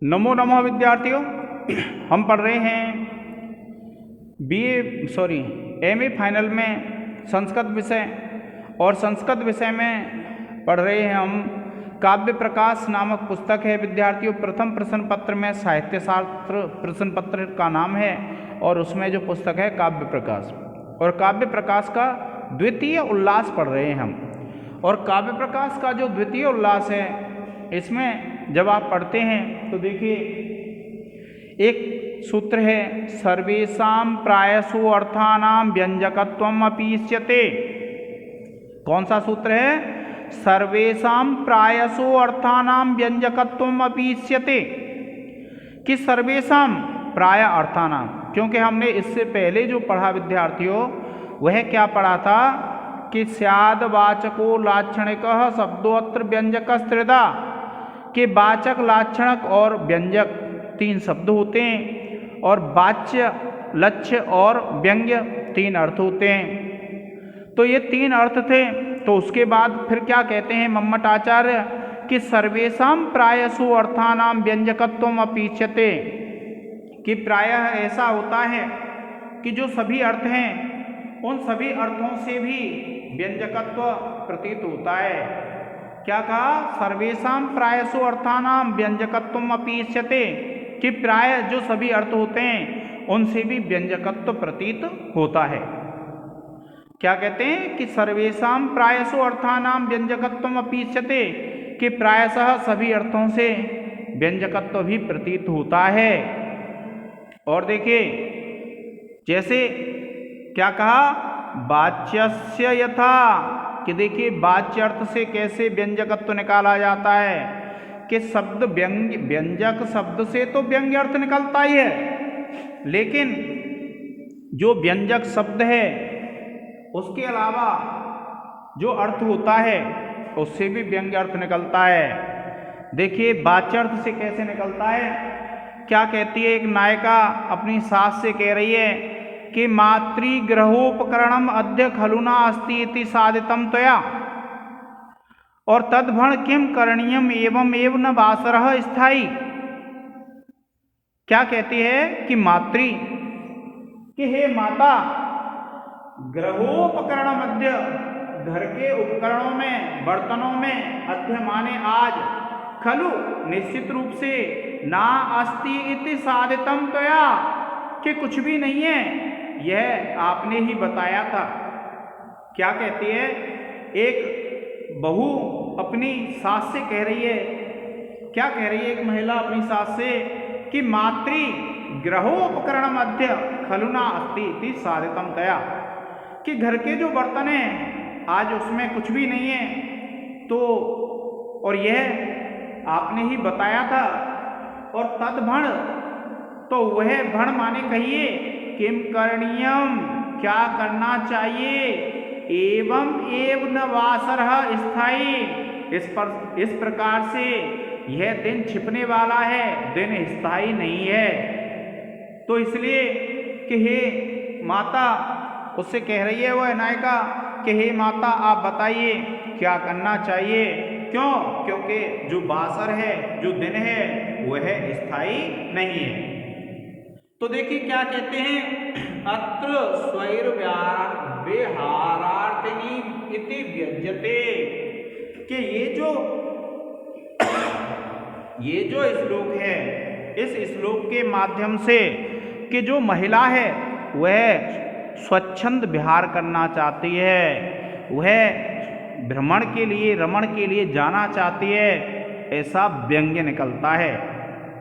नमो नमः विद्यार्थियों। हम पढ़ रहे हैं एमए फाइनल में संस्कृत विषय, और संस्कृत विषय में पढ़ रहे हैं हम काव्य प्रकाश नामक पुस्तक है विद्यार्थियों। प्रथम प्रश्न पत्र में साहित्य शास्त्र प्रश्न पत्र का नाम है, और उसमें जो पुस्तक है काव्य प्रकाश, और काव्य प्रकाश का द्वितीय उल्लास पढ़ रहे हैं हम। और काव्य प्रकाश का जो द्वितीय उल्लास है, इसमें जब आप पढ़ते हैं तो देखिए एक सूत्र है, सर्वेषां प्रायसु अर्थानां व्यंजकत्वम् अपीष्यते। कौन सा सूत्र है? सर्वेषां प्रायसु अर्थानां व्यंजकत्वम् अपीष्यते। कि सर्वेषां प्राय अर्थानां, क्योंकि हमने इससे पहले जो पढ़ा विद्यार्थियों, वह क्या पढ़ा था कि स्याद वाचको लाक्षणिकः शब्दोऽत्र व्यंजकस्त्रिधा, कि वाचक, लाक्षणिक और व्यंजक तीन शब्द होते हैं, और वाच्य, लक्ष्य और व्यंग्य तीन अर्थ होते हैं। तो ये तीन अर्थ थे। तो उसके बाद फिर क्या कहते हैं मम्मट आचार्य कि सर्वेषां प्रायसु अर्थानां व्यंजकत्वम् अपीष्यते, कि प्रायः ऐसा होता है कि जो सभी अर्थ हैं उन सभी अर्थों से भी व्यंजकत्व प्रतीत होता है। क्या कहा? सर्वेषां प्रायसु अर्थानां व्यंजकत्वम् अपीष्यते, कि प्राय जो सभी अर्थ होते हैं उनसे भी व्यंजकत्व प्रतीत होता है। क्या कहते हैं कि सर्वेषां प्रायसु अर्थानां व्यंजकत्वम् अपीष्यते, कि प्रायशः सभी अर्थों से व्यंजकत्व भी प्रतीत होता है। और देखिए जैसे क्या कहा, वाच्यस्य यथा, कि देखिए वाच्य अर्थ से कैसे व्यंजकत्व निकाला जाता है, कि शब्द व्यंजक शब्द से तो व्यंग्य अर्थ निकलता ही है, लेकिन जो व्यंजक शब्द है उसके अलावा जो अर्थ होता है उससे भी व्यंग्य अर्थ निकलता है। देखिए वाच्य अर्थ से कैसे निकलता है। क्या कहती है एक नायिका अपनी सास से कह रही है कि मातृगृहोपकरणम अद्य खलुना अस्ति इति साधितम त्वया, और तद्भण किम करणीयम एवं एव न वासरः स्थायी। क्या कहती है कि मातृ, कि हे माता, गृहोपकरण मध्य, घर के उपकरणों में, बर्तनों में, अद्य माने आज, खलु निश्चित रूप से, ना अस्ति इति साधितम त्वया, कि कुछ भी नहीं है, यह आपने ही बताया था। क्या कहती है एक बहू अपनी सास से कह रही है, क्या कह रही है एक महिला अपनी सास से कि मातृ गृहोपकरण मध्य खलुना अस्ति इति साधितम तया, कि घर के जो बर्तन हैं आज उसमें कुछ भी नहीं है, तो और यह आपने ही बताया था। और तद्भण, तो वह भण माने कहिए किम करणीयम, क्या करना चाहिए, एवं एव न वासरः स्थायी, इस प्रकार से यह दिन छिपने वाला है, दिन स्थायी नहीं है। तो इसलिए कि हे माता, उससे कह रही है वह नायिका कि हे माता आप बताइए क्या करना चाहिए। क्यों? क्योंकि जो वासर है, जो दिन है, वह स्थायी नहीं है। तो देखिए क्या कहते हैं, अत्र स्वैर विहारार्थिनी इति व्यज्यते, कि ये जो श्लोक है, इस श्लोक के माध्यम से कि जो महिला है वह स्वच्छंद विहार करना चाहती है, वह भ्रमण के लिए, रमण के लिए जाना चाहती है, ऐसा व्यंग्य निकलता है।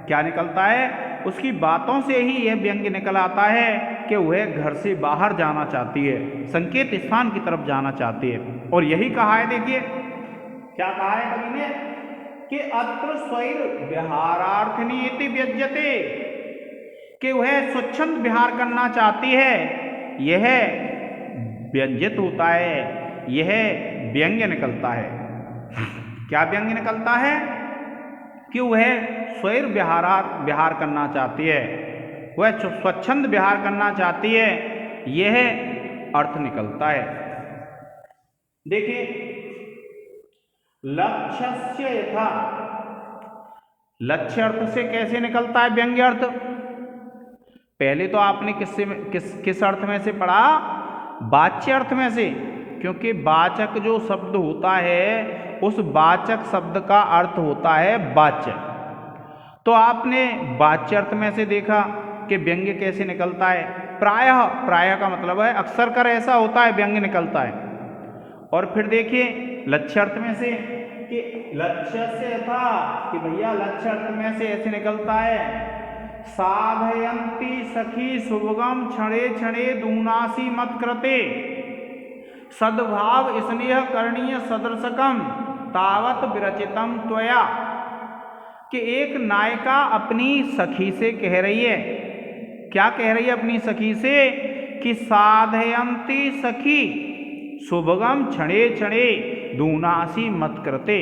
क्या निकलता है? उसकी बातों से ही यह व्यंग्य निकल आता है कि वह घर से बाहर जाना चाहती है, संकेत स्थान की तरफ जाना चाहती है। और यही कहा है, देखिए क्या कहा है कवि ने कि अत्र स्वैर विहारार्थिनी इति व्यज्यते, कि वह स्वच्छंद विहार करना चाहती है, यह व्यंजित होता है, यह व्यंग्य निकलता है। क्या व्यंग्य निकलता है? कि वह स्वैर विहार करना चाहती है, वह स्वच्छंद विहार करना चाहती है, यह अर्थ निकलता है। देखिए लक्ष्यस्य यथा, लक्ष्य अर्थ से कैसे निकलता है व्यंग्य अर्थ? पहले तो आपने किस अर्थ में से पढ़ा? वाच्य अर्थ में से, क्योंकि वाचक जो शब्द होता है उस वाचक शब्द का अर्थ होता है वाच्य। तो आपने वाच्य अर्थ में से देखा कि व्यंग्य कैसे निकलता है। प्रायः का मतलब है अक्सर कर ऐसा होता है व्यंग्य निकलता है। और फिर देखिए लक्ष्य अर्थ में से कि लक्ष्य से था कि भैया लक्ष्य अर्थ में से ऐसे निकलता है, साधयंती सखी शुभगम क्षणे क्षणे दूनासी मत कृते सद्भाव स्नेह करणीय सदृशकम तावत विरचितम त्वया। कि एक नायिका अपनी सखी से कह रही है, क्या कह रही है अपनी सखी से? कि साधयंती सखी शुभगम क्षणे क्षणे दूनासी मत कृते।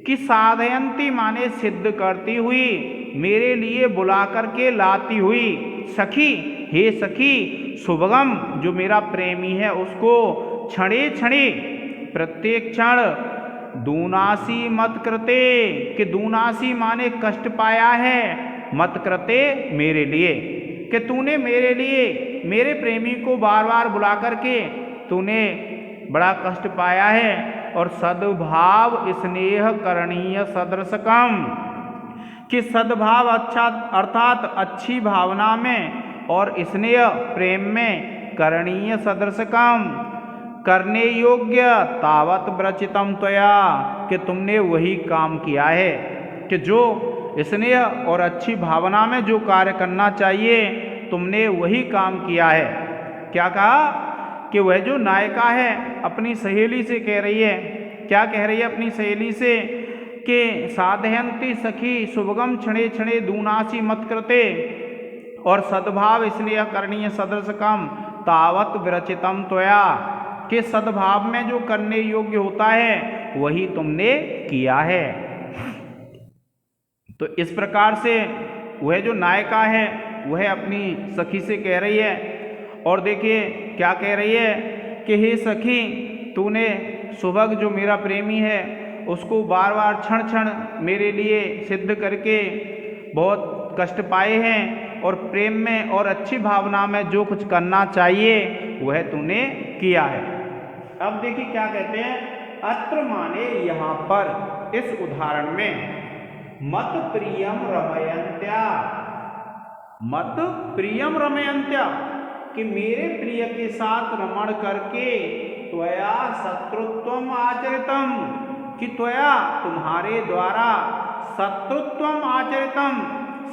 कि साधयंती माने सिद्ध करती हुई, मेरे लिए बुला करके लाती हुई, सखी हे सखी, शुभगम जो मेरा प्रेमी है उसको, क्षणे क्षणे प्रत्येक क्षण, दूनासी मत कृते कि दूनासी माने कष्ट पाया है, मत कृते मेरे लिए, कि तूने मेरे लिए मेरे प्रेमी को बार बार बुला करके तूने बड़ा कष्ट पाया है। और सद्भाव स्नेह करणीय सदृशकम कि सद्भाव अच्छा अर्थात अच्छी भावना में और स्नेह प्रेम में, करणीय सदृशकम करने योग्य, तावत व्रचितम त्वया कि तुमने वही काम किया है। कि जो स्नेह और अच्छी भावना में जो कार्य करना चाहिए तुमने वही काम किया है। क्या कहा? कि वह जो नायिका है अपनी सहेली से कह रही है, क्या कह रही है अपनी सहेली से? कि साधयंती सखी शुभगम क्षणे क्षणे दूनासी मत कृते और सद्भाव स्नेह करणीय सदृशकम तावत विरचितम त्वया कि सद्भाव में जो करने योग्य होता है वही तुमने किया है। तो इस प्रकार से वह जो नायिका है वह अपनी सखी से कह रही है। और देखिए क्या कह रही है कि हे सखी, तूने सुभग जो मेरा प्रेमी है उसको बार बार क्षण क्षण मेरे लिए सिद्ध करके बहुत कष्ट पाए हैं, और प्रेम में और अच्छी भावना में जो कुछ करना चाहिए वह तूने किया है। अब देखिए क्या कहते हैं, अत्र माने यहाँ पर इस उदाहरण में मत प्रियम रमयंत्या, मत प्रियम रमयंत्या कि मेरे प्रिय के साथ रमण करके त्वया शत्रुत्वम आचरितम कि त्वया तुम्हारे द्वारा शत्रुत्वम आचरितम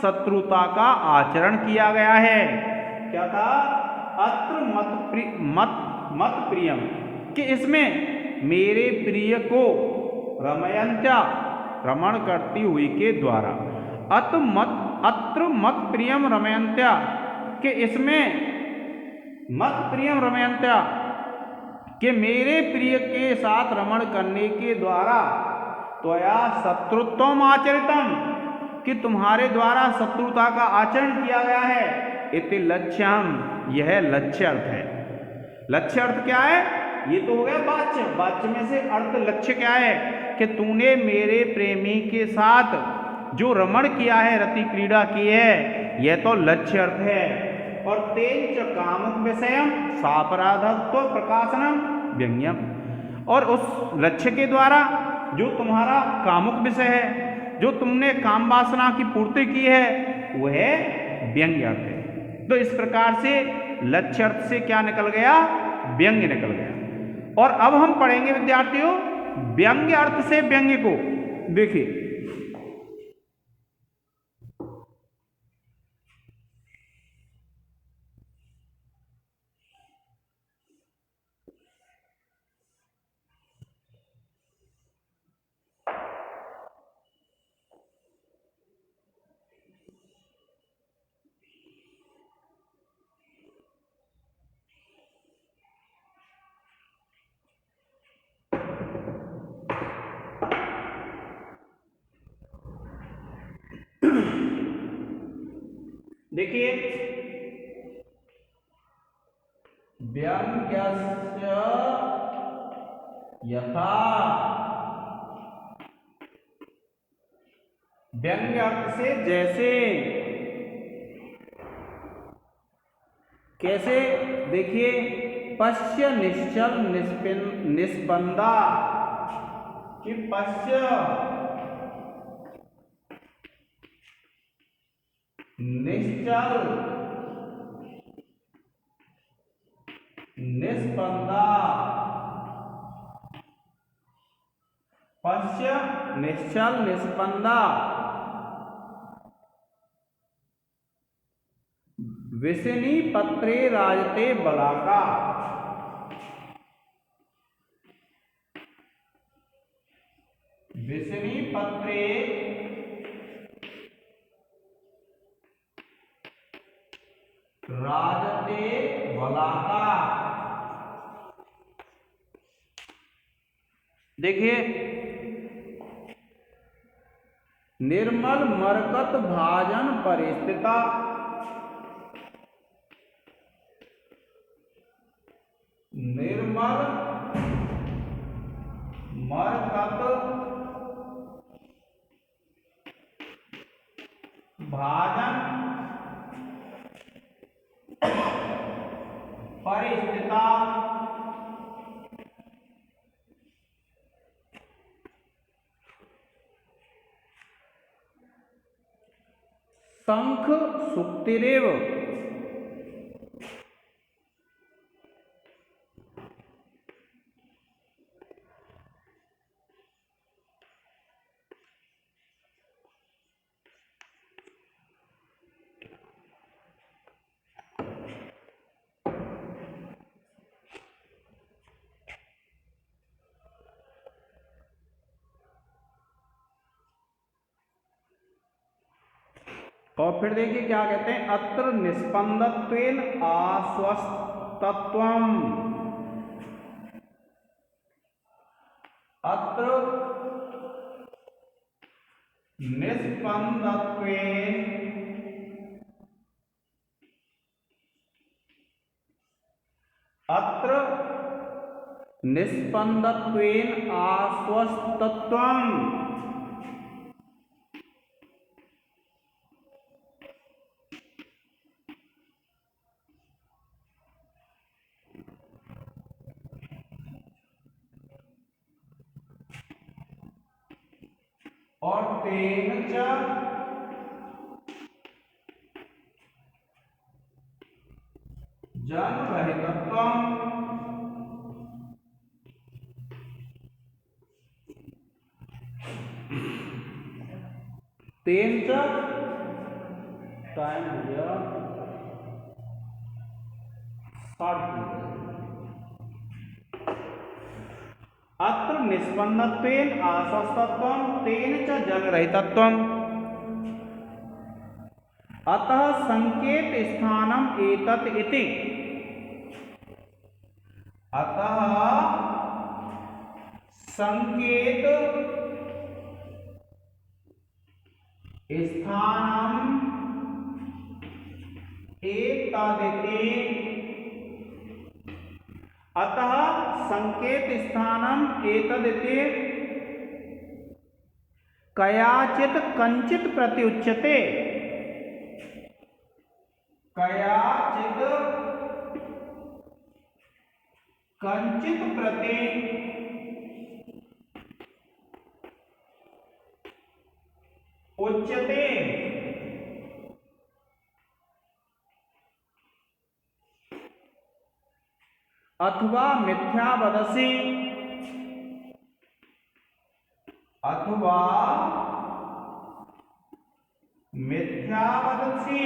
शत्रुता का आचरण किया गया है। क्या था? अत्र मत प्रियम कि इसमें मेरे प्रिय को रमयंत्या रमण करती हुई के द्वारा, अत्र मत प्रियम रमयंत्या कि इसमें मत प्रियम रमयंत्या कि मेरे प्रिय के साथ रमण करने के द्वारा त्वया शत्रुत्वम आचरितम कि तुम्हारे द्वारा शत्रुता का आचरण किया गया है। इति लक्ष्यम, यह लक्ष्य अर्थ है। लक्ष्य अर्थ क्या है? ये तो हो गया वाच्य। वाच्य में से अर्थ लक्ष्य क्या है? कि तूने मेरे प्रेमी के साथ जो रमण किया है, रति क्रीड़ा की है, यह तो लक्ष्य अर्थ है। और तेज कामुक विषयम सापराधत्व प्रकाशनम व्यंग्यम, और उस लक्ष्य के द्वारा जो तुम्हारा कामुक विषय है, जो तुमने काम वासना की पूर्ति की है, वह व्यंग्य अर्थ है। तो इस प्रकार से लक्ष्य अर्थ से क्या निकल गया? व्यंग्य निकल गया। और अब हम पढ़ेंगे विद्यार्थियों व्यंग्य अर्थ से व्यंग्य को। देखिए देखिए व्यंग्यस्य यथा व्यंग्य अर्थ से जैसे, कैसे, देखिए, पश्य निश्चल निस्पंदा, कि पश्य निश्चल निस्पंदा, पश्य निश्चल निस्पंदा, विशिनी पत्रे राजते बलाका, विशिनी पत्रे राजते बलाका। देखिए, निर्मल मरकत भाजन परिस्थिता, निर्मल मरकत भाजन परिस्थिता, शंख सुक्तिरेव, और फिर देखिए क्या कहते हैं, अत्र निस्पंदत्वेन आश्वस्तत्वम, अत्र निस्पंदत्वेन अत्र निस्पंदत्वेन आश्वस्तत्वम, और तेन च जनरहितत्वम, तेन च टाइम दिया 60। अत्र निस्पंदत्वेन आश्वस्तत्वम तेन च जनरहितत्वम, अतः संकेत स्थानम एतत् इति, अतः संकेत स्थानम एतदिति, अतः संकेत स्थानम एतदिति कयाचित कंचित प्रति उच्यते, कयाचित कंचित प्रति उच्यते, अथवा मिथ्या वदसि, अथवा मिथ्या वदसि,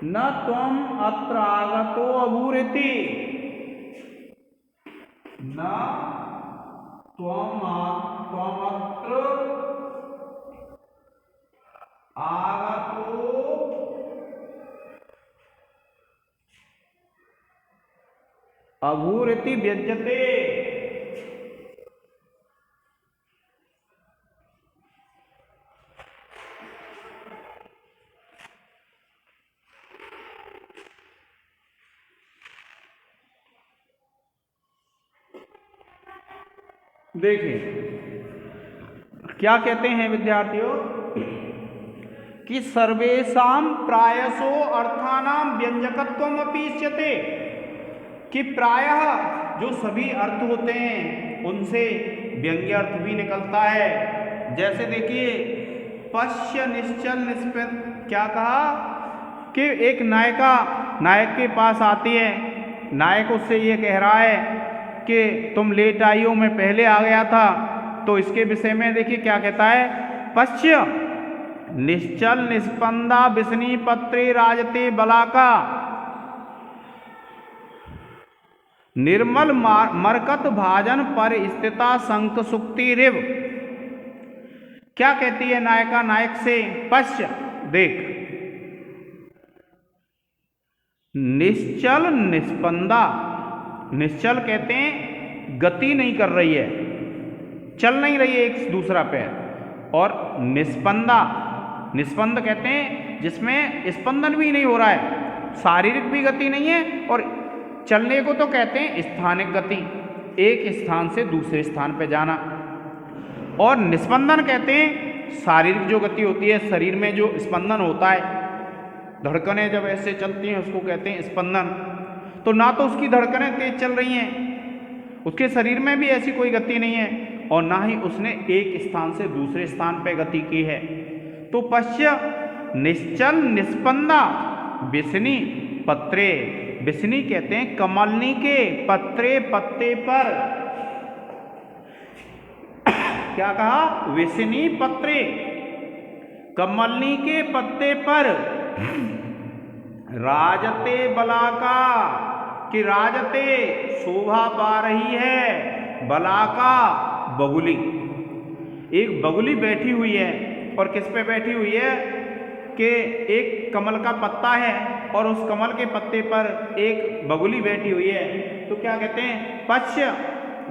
न त्वम अत्र आगतो अभूरिति, न त्वम अत्र आगतो अभूरिति व्यज्यते। देखिए क्या कहते हैं विद्यार्थियों कि सर्वेषां प्रायसो अर्थानां व्यंजकत्वम अपीच्यते, कि प्रायः जो सभी अर्थ होते हैं उनसे व्यंग्य अर्थ भी निकलता है। जैसे देखिए पश्य निश्चल निष्पन्न, क्या कहा कि एक नायिका नायक के पास आती है, नायक उससे ये कह रहा है कि तुम लेट आई हो, मैं पहले आ गया था। तो इसके विषय में देखिए क्या कहता है, पश्य निश्चल निष्पन्दा विष्णी पत्रे राजते बलाका निर्मल मरकत भाजन पर स्थिता शंख सुक्ति रिव। क्या कहती है नायिका नायक से, पश्य देख, निश्चल निष्पन्दा, निश्चल कहते हैं गति नहीं कर रही है, चल नहीं रही है एक दूसरा पैर, और निष्पन्दा, निष्पन्द कहते हैं जिसमें स्पंदन भी नहीं हो रहा है, शारीरिक भी गति नहीं है, और चलने को तो कहते हैं स्थानिक गति, एक स्थान से दूसरे स्थान पे जाना। और निस्पंदन कहते हैं शारीरिक जो गति होती है, शरीर में जो स्पंदन होता है, धड़कनें जब ऐसे चलती हैं उसको कहते हैं स्पंदन। तो ना तो उसकी धड़कनें तेज चल रही हैं, उसके शरीर में भी ऐसी कोई गति नहीं है, और ना ही उसने एक स्थान से दूसरे स्थान पर गति की है। तो पश्य निश्चल निष्पन्दा विष्णी पत्रे, विष्णी कहते हैं कमलनी के पत्रे पत्ते पर, क्या कहा, विष्णी पत्रे कमलनी के पत्ते पर राजते बलाका, कि राजते शोभा पा रही है, बलाका बगुली, एक बगुली बैठी हुई है। और किस पे बैठी हुई है कि एक कमल का पत्ता है और उस कमल के पत्ते पर एक बगुली बैठी हुई है। तो क्या कहते हैं, पश्य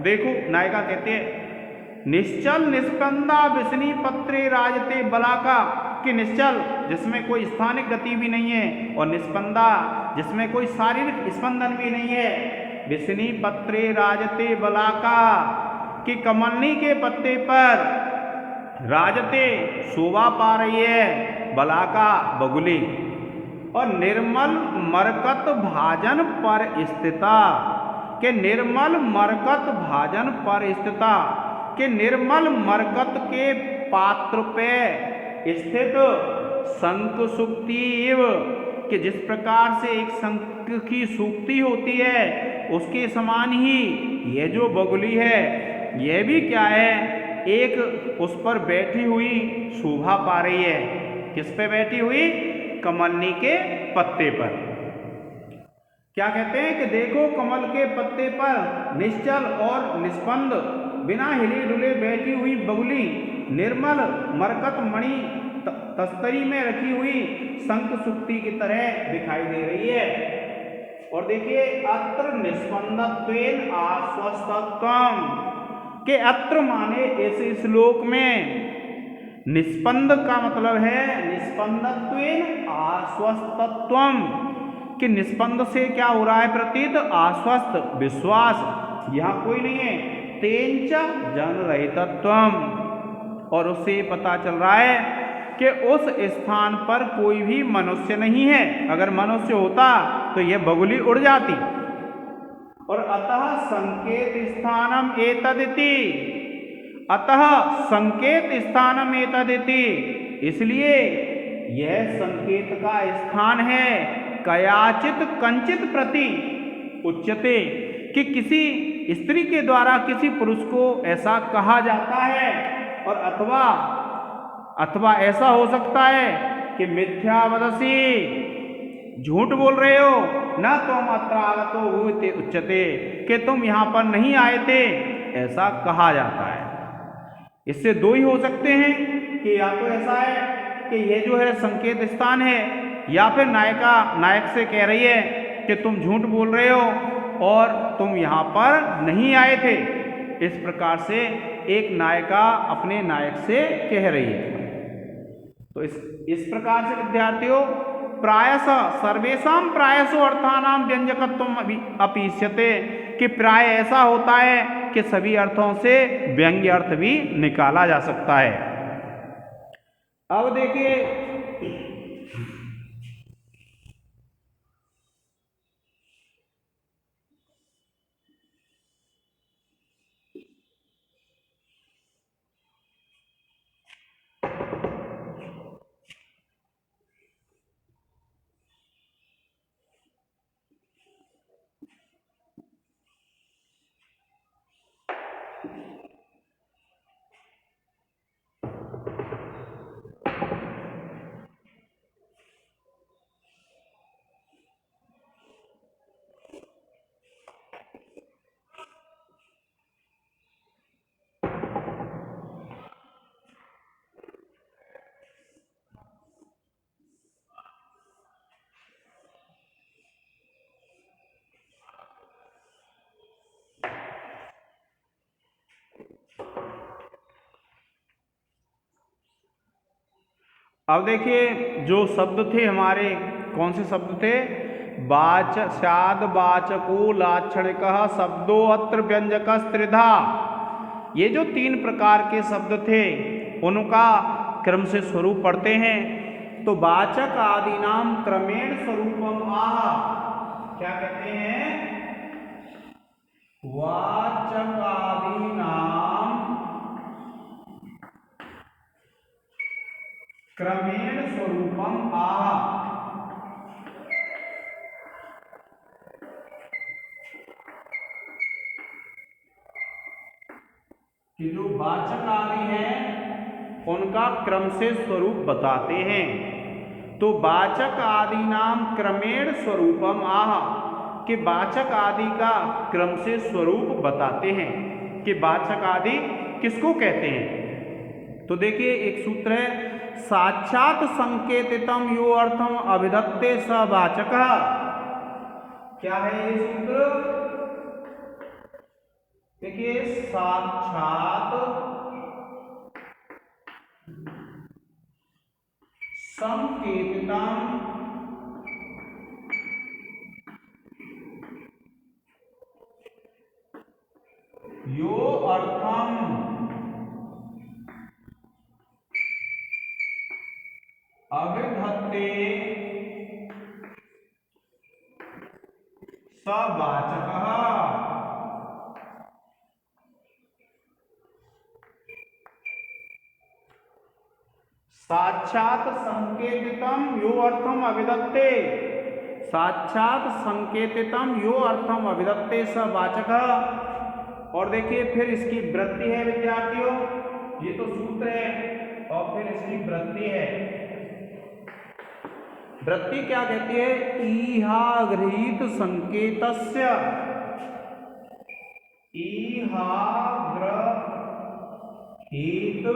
देखो, नायिका कहते हैं निश्चल निष्पन्दा विष्णी पत्रे राजते बलाका, कि निश्चल जिसमें कोई स्थानिक गति भी नहीं है, और निष्पन्दा जिसमें कोई शारीरिक स्पंदन भी नहीं है, विष्णी पत्रे राजते बलाका, कि कमलनी के पत्ते पर राजते शोभा पा रही है, बलाका बगुली, और निर्मल मरकत भाजन पर स्थिता, के निर्मल मरकत भाजन पर स्थिता, के निर्मल मरकत के पात्र पे स्थित शंख सुक्ति, कि जिस प्रकार से एक शंख की सूक्ति होती है उसके समान ही यह जो बगुली है यह भी क्या है, एक उस पर बैठी हुई शोभा पा रही है। किस पे बैठी हुई, कमलनी के पत्ते पर। क्या कहते हैं कि देखो कमल के पत्ते पर निश्चल और निष्पन्द बिना हिले डुले बैठी हुई बगुली निर्मल मरकत मणि तस्तरी में रखी हुई शंख सुक्ति की तरह दिखाई दे रही है। और देखिए अत्र निष्पन्दत्वेन आश्वस्तत्वम, के अत्र माने इस श्लोक में निष्पन्द का मतलब है निष्पन्दत्वेन आश्वस्तत्वम, कि निष्पन्द से क्या हो रहा है प्रतीत, आश्वस्त विश्वास यहाँ कोई नहीं है, तेंच जनरहितत्वम, और उससे पता चल रहा है कि उस स्थान पर कोई भी मनुष्य नहीं है। अगर मनुष्य होता तो यह बगुली उड़ जाती। और अतः संकेत स्थानम एतदिति, अतः संकेत स्थानम एतदिति, इसलिए यह संकेत का स्थान है, कयाचित कंचित प्रति उच्यते, कि किसी स्त्री के द्वारा किसी पुरुष को ऐसा कहा जाता है। और अथवा ऐसा हो सकता है कि मिथ्या वदसी, झूठ बोल रहे हो, न तुम अत्र आगतो भूते उच्यते, कि तुम यहाँ पर नहीं आए थे, ऐसा कहा जाता है। इससे दो ही हो सकते हैं कि या तो ऐसा है कि यह जो है संकेत स्थान है, या फिर नायिका नायक से कह रही है कि तुम झूठ बोल रहे हो और तुम यहाँ पर नहीं आए थे। इस प्रकार से एक नायिका अपने नायक से कह रही है। तो इस प्रकार से विद्यार्थियों प्रायश सर्वेषां प्रायसो अर्थानां व्यंजकत्वम अपीस्यते, कि प्राय ऐसा होता है कि सभी अर्थों से व्यंग्य अर्थ भी निकाला जा सकता है। अब देखिए अब देखिए जो शब्द थे हमारे, कौन से शब्द थे? स्याद वाचको लाक्षणिकः शब्दो अत्र व्यंजकस्त्रिधा। ये जो 3 प्रकार के शब्द थे उनका क्रम से स्वरूप पढ़ते हैं। तो वाचक आदि नाम क्रमेण स्वरूपम आह। क्या कहते हैं? वाचक आदि नाम क्रमेण स्वरूपम आह। कि जो वाचक आदि हैं उनका क्रम से स्वरूप बताते हैं। तो वाचक आदि नाम क्रमेण स्वरूपम आह, कि वाचक आदि का क्रम से स्वरूप बताते हैं कि वाचक आदि किसको कहते हैं। तो देखिए एक सूत्र है, साक्षात संकेतितम यो अर्थम अभिधत्ते स वाचकः। क्या है ये सूत्र? देखिए साक्षात संकेतितम यो अर्थम अभिधत्ते स वाचकः। साक्षात संकेतितम यो अर्थम अभिधत्ते, साक्षात संकेतितम यो अर्थम अभिधत्ते स वाचकः। और देखिए फिर इसकी वृत्ति है विद्यार्थियों, ये तो सूत्र है और फिर इसकी वृत्ति है। वृत्ति क्या कहती है? ईहा गृहीत संकेतस्य, ईहा गृहीत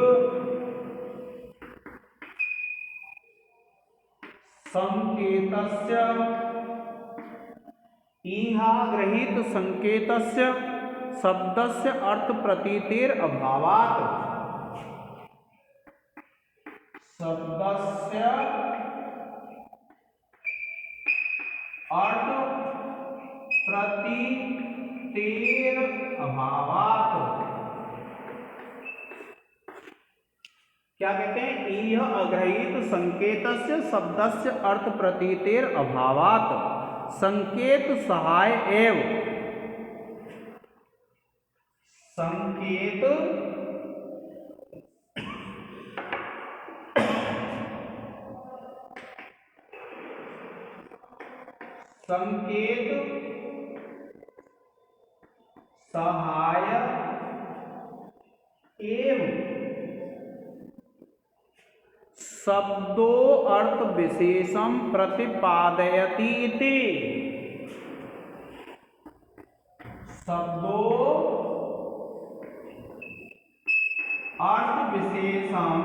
संकेतस्य, ईहा गृहीत संकेतस्य शब्दस्य अर्थ प्रतीतेर अभावात्, शब्दस्य अर्थ प्रतीतेर अभावात्। क्या कहते हैं? इह अग्रहीत संकेतस्य शब्दस्य अर्थ प्रतीतेर अभावात् संकेत सहाय एव, संकेत संकेत सहाय एवं शब्दो अर्थ विशेषम प्रतिपादयति इति, शब्दो अर्थ विशेषम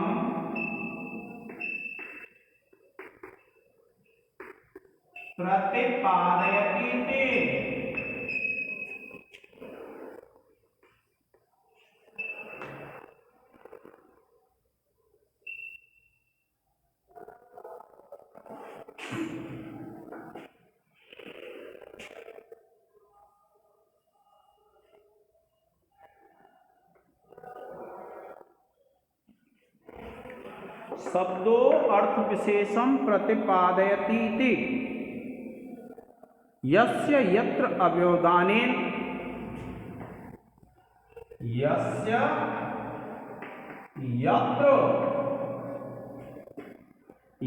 प्रतिपादयति इति। शब्दो अर्थ विशेषम प्रतिपादयति इति यस्य यत्र अव्यवधानेन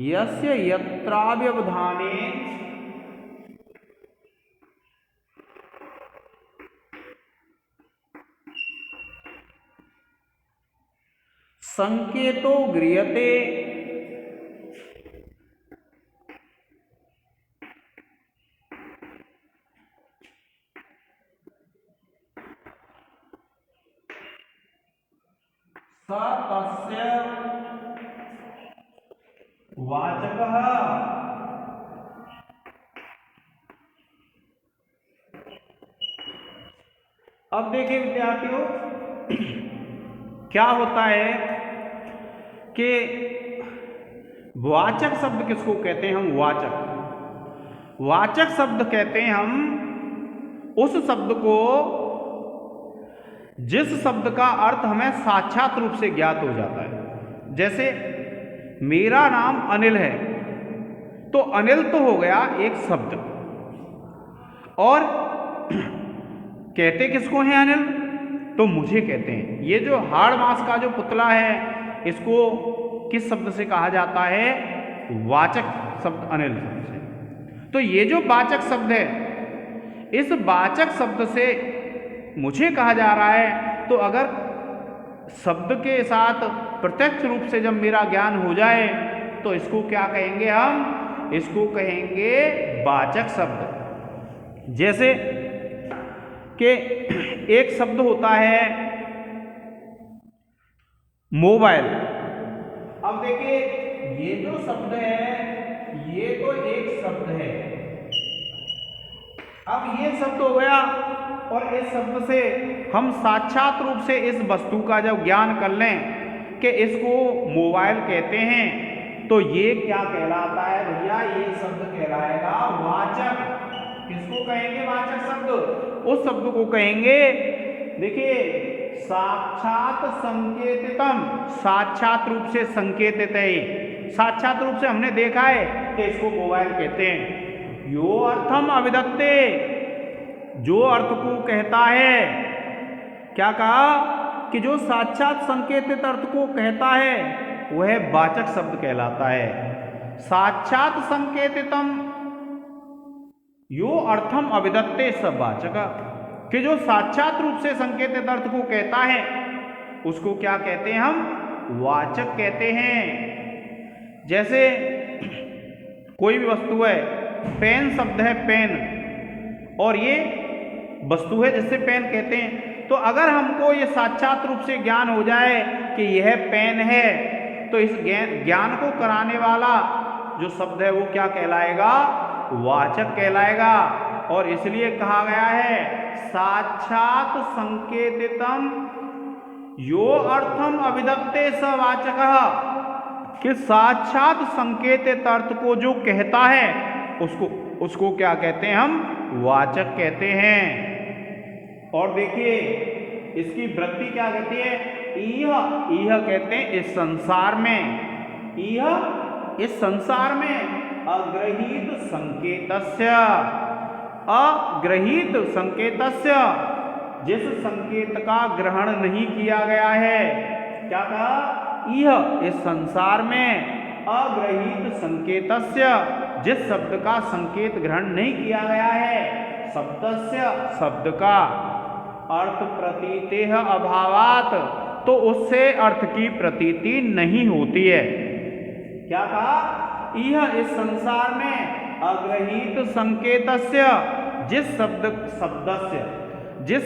यस्य यत्राव्यवधानेन संकेतो गृह्यते स तस्य वाचकः। अब देखिए विद्यार्थियों, क्या होता है कि वाचक शब्द किसको कहते हैं? हम वाचक शब्द कहते हैं हम उस शब्द को जिस शब्द का अर्थ हमें साक्षात रूप से ज्ञात हो जाता है। जैसे मेरा नाम अनिल है, तो अनिल तो हो गया एक शब्द, और कहते किसको हैं अनिल? तो मुझे कहते हैं। ये जो हाड़ मास का जो पुतला है, इसको किस शब्द से कहा जाता है? वाचक शब्द, अनिल शब्द से। तो ये जो वाचक शब्द है, इस वाचक शब्द से मुझे कहा जा रहा है। तो अगर शब्द के साथ प्रत्यक्ष रूप से जब मेरा ज्ञान हो जाए, तो इसको क्या कहेंगे हम? इसको कहेंगे वाचक शब्द। जैसे कि एक शब्द होता है मोबाइल। अब देखिए, ये जो शब्द है, ये तो एक शब्द है। अब ये शब्द हो गया, और इस शब्द से हम साक्षात रूप से इस वस्तु का जब ज्ञान कर लें कि इसको मोबाइल कहते हैं, तो ये क्या कहलाता है भैया? ये शब्द कहलाएगा वाचक। किसको कहेंगे वाचक शब्द? उस शब्द को कहेंगे, देखिए, साक्षात संकेतितम, साक्षात रूप से संकेतित है। साक्षात रूप से हमने देखा है कि इसको मोबाइल कहते हैं। यो अर्थम अभिधत्ते, जो अर्थ को कहता है, क्या कहा? कि जो साक्षात संकेतित अर्थ को कहता है, वह वाचक शब्द कहलाता है। साक्षात संकेतितम यो अर्थम अभिधत्ते स वाचक, कि जो साक्षात रूप से संकेतित अर्थ को कहता है, उसको क्या कहते हैं हम? वाचक कहते हैं। जैसे कोई भी वस्तु है, पेन शब्द है पेन, और ये वस्तु है जिससे पेन कहते हैं। तो अगर हमको ये साक्षात रूप से ज्ञान हो जाए कि यह पेन है, तो इस ज्ञान को कराने वाला जो शब्द है वो क्या कहलाएगा? वाचक कहलाएगा। और इसलिए कहा गया है साक्षात संकेतितम यो अर्थम अभिधत्ते स वाचकः, कि साक्षात संकेतित अर्थ को जो कहता है, उसको क्या कहते हैं हम? वाचक कहते हैं। और देखिए, इसकी वृत्ति क्या कहती है? इह कहते हैं इस संसार में, इस संसार में अग्रहीत संकेतस्य, अग्रहीत संकेतस्य, जिस संकेत का ग्रहण नहीं किया गया है। क्या कहा? इह इस संसार में अग्रहीत संकेतस्य, जिस शब्द का संकेत ग्रहण नहीं किया गया है, शब्दस्य शब्द का, अर्थ प्रतीतेह अभावात, तो उससे अर्थ की प्रतीति नहीं होती है। क्या कहा? यह इस संसार में अग्रहीत संकेतस्य, जिस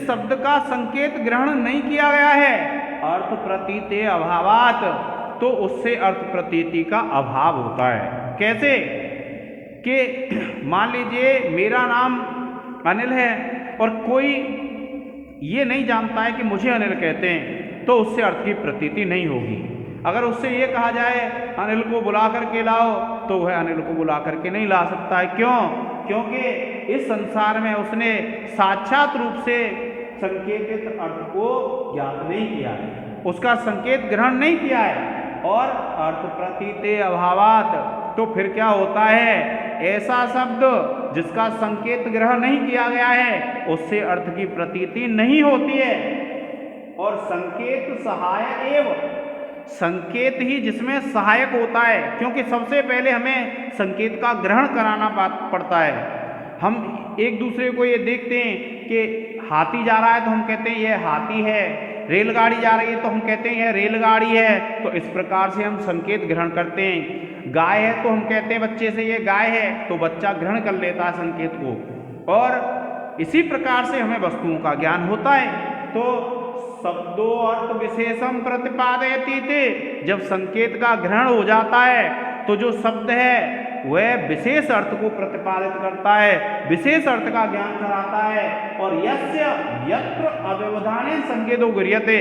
शब्द का संकेत ग्रहण नहीं किया गया है, अर्थ प्रतीते अभावात, तो उससे अर्थ प्रतीति का अभाव होता है। कैसे? कि मान लीजिए मेरा नाम अनिल है, और कोई ये नहीं जानता है कि मुझे अनिल कहते हैं, तो उससे अर्थ की प्रतीति नहीं होगी। अगर उससे ये कहा जाए अनिल को बुला करके लाओ, तो वह अनिल को बुला करके नहीं ला सकता है। क्यों? क्योंकि इस संसार में उसने साक्षात रूप से संकेतित अर्थ को ज्ञात नहीं किया है, उसका संकेत ग्रहण नहीं किया है। और अर्थ प्रतीते अभावात, तो फिर क्या होता है, ऐसा शब्द जिसका संकेत ग्रहण नहीं किया गया है उससे अर्थ की प्रतीति नहीं होती है। और संकेत सहायक एवं, संकेत ही जिसमें सहायक होता है, क्योंकि सबसे पहले हमें संकेत का ग्रहण कराना पड़ता है। हम एक दूसरे को ये देखते हैं कि हाथी जा रहा है तो हम कहते हैं यह हाथी है, रेलगाड़ी जा रही है तो हम कहते हैं यह रेलगाड़ी है। तो इस प्रकार से हम संकेत ग्रहण करते हैं। गाय है तो हम कहते हैं बच्चे से ये गाय है, तो बच्चा ग्रहण कर लेता है संकेत को। और इसी प्रकार से हमें वस्तुओं का ज्ञान होता है। तो शब्दो अर्थ विशेषम प्रतिपादयति थे, जब संकेत का ग्रहण हो जाता है तो जो शब्द है वह विशेष अर्थ को प्रतिपादित करता है, विशेष अर्थ का ज्ञान कराता है। और यस्य यत्र अव्यवधाने संकेतो गृह्यते,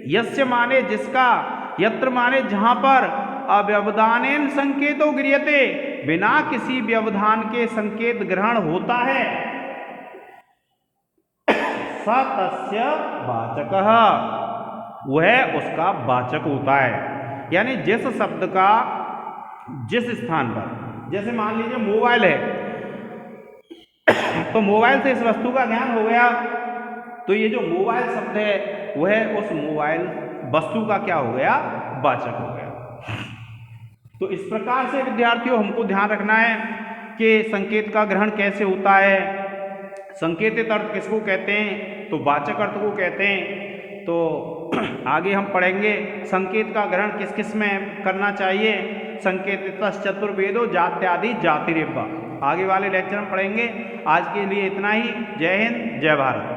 यस्य माने जिसका, यत्र माने जहां पर, अव्यवधानेन संकेतो गृह्यते बिना किसी व्यवधान के संकेत ग्रहण होता है, स तस्य वाचकः, वह उसका वाचक होता है। यानी जिस शब्द का जिस स्थान पर, जैसे मान लीजिए मोबाइल है, तो मोबाइल से इस वस्तु का ज्ञान हो गया, तो ये जो मोबाइल शब्द है वह उस मोबाइल वस्तु का क्या हो गया, वाचक हो गया। तो इस प्रकार से विद्यार्थियों हमको ध्यान रखना है कि संकेत का ग्रहण कैसे होता है। संकेतित अर्थ किसको कहते हैं, तो वाचक अर्थ को कहते हैं। तो आगे हम पढ़ेंगे संकेत का ग्रहण किस किस में करना चाहिए। संकेतितः चतुर्वेदो जात्यादि जातिरेव, आगे वाले लेक्चर में पढ़ेंगे। आज के लिए इतना ही। जय हिंद, जय भारत।